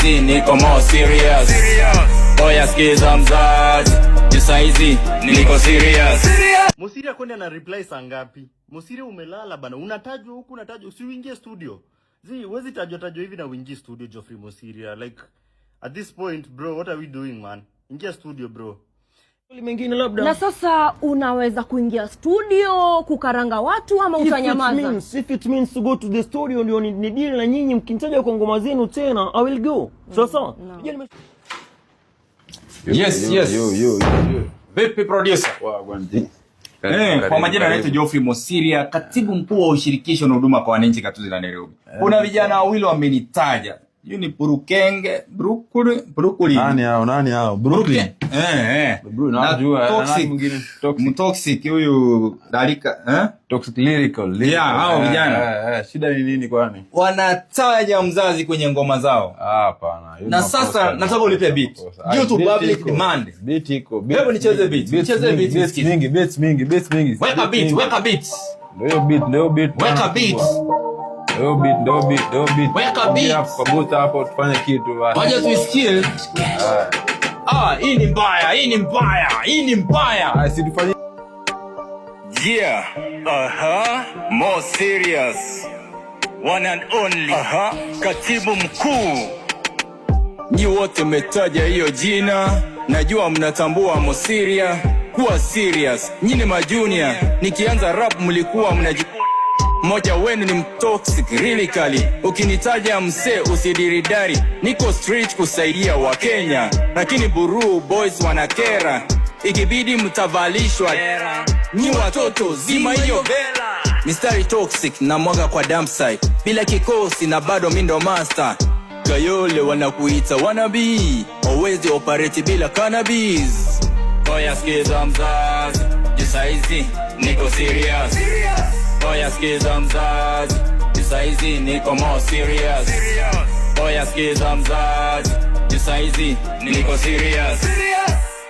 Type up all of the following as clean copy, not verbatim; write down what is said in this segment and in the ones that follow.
saizi niko more serious. Oya skiza mzazi, juu saizi niko serious. Musiria kwenda na reply saa ngapi? Musiria umelala bana. Unatajwa huku, unatajwa usiingie studio. Huwezi tajwa hivi na uingie studio Geoffrey Musiria. Like at this point bro, what are we doing man? Ingia studio bro. Mengine labda. Na sasa unaweza kuingia studio kukaranga watu ama utanyamaza? If it means to go to the studio ndio ni deal na nyinyi, mkinitaja kwa ngoma zenu tena I will go. Sawa. Yes. Vipi producer? Kwa majina naitwa Geoffrey Musiria, katibu mkuu wa ushirikisho na huduma kwa wananchi Gatuzi la Nairobi. Kuna vijana wawili wamenitaja. Hiyo ni Brooklyn. Nani hao? Brooklyn. Najua nani mwingine toxic huyu Dalika, Toxic lyrical. Yeah, hao vijana. Shida ni nini kwani? Wanataja mzazi kwenye ngoma zao. Hapana. Na sasa nataka ulipe beat. Due to public demand. Beat iko. Hebu nicheze beat. Nicheze beat. Beats mingi. Weka beat. Weka beat. Weka beat. Weka beat. Kabuta hapo tufanye kitu basi. Waje tuisikie. Hii ni mbaya. Si tufanye. Yeah. More serious. One and only. Katibu mkuu. Nyi wote mmetaja hiyo jina. Najua mnatambua Musiria. Kuwa serious. Nyinyi majunia. Nikianza rap mlikuwa mmoja wenu ni mtoxic really kali. Ukinitaja msee usidiridari. Niko street kusaidia wa Kenya. Lakini Buru boys wanakera. Ikibidi mtavalishwa. Nyi watoto zima hiyo vela. Mistari toxic na mwaga kwa dump site. Bila kikosi na bado mindo master. Kayole wanakuita wannabe. Always operate bila cannabis. Oya skiza mzazi, juu saizi niko serious. Oya skiza mzazi, juu saizi niko more serious. Oya skiza mzazi, juu saizi niko serious.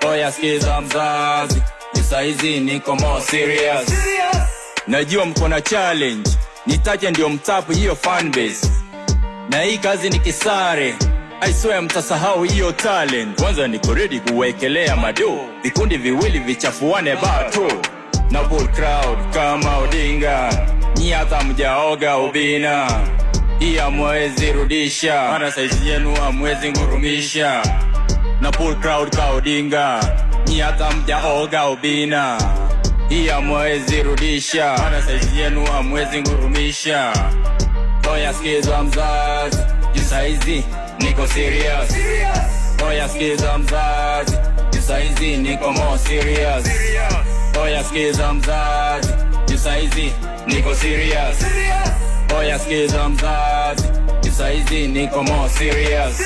Oya skiza mzazi, juu saizi niko more serious. Najua mko na challenge, nitaje ndio mtapu hiyo fanbase. Na hii kazi ni kisare, I swear mtasahau hiyo talent. Kwanza niko ready kuwekelea mado, vikundi viwili vichafuane bato. Na full crowd kama Odinga, nyi hata mjaoga ubina. Hii hamwezi rudisha, mana saizi yenu hamwezi ngurumisha. Na full crowd kama Odinga, nyi hata mjaoga ubina. Hii hamwezi rudisha, mana saizi yenu hamwezi ngurumisha. Oya skiza mzazi, juu saizi niko serious. Oya skiza mzazi, juu saizi niko more serious. Oya skiza mzazi, juu saizi niko serious. Oya skiza mzazi, juu saizi niko more serious.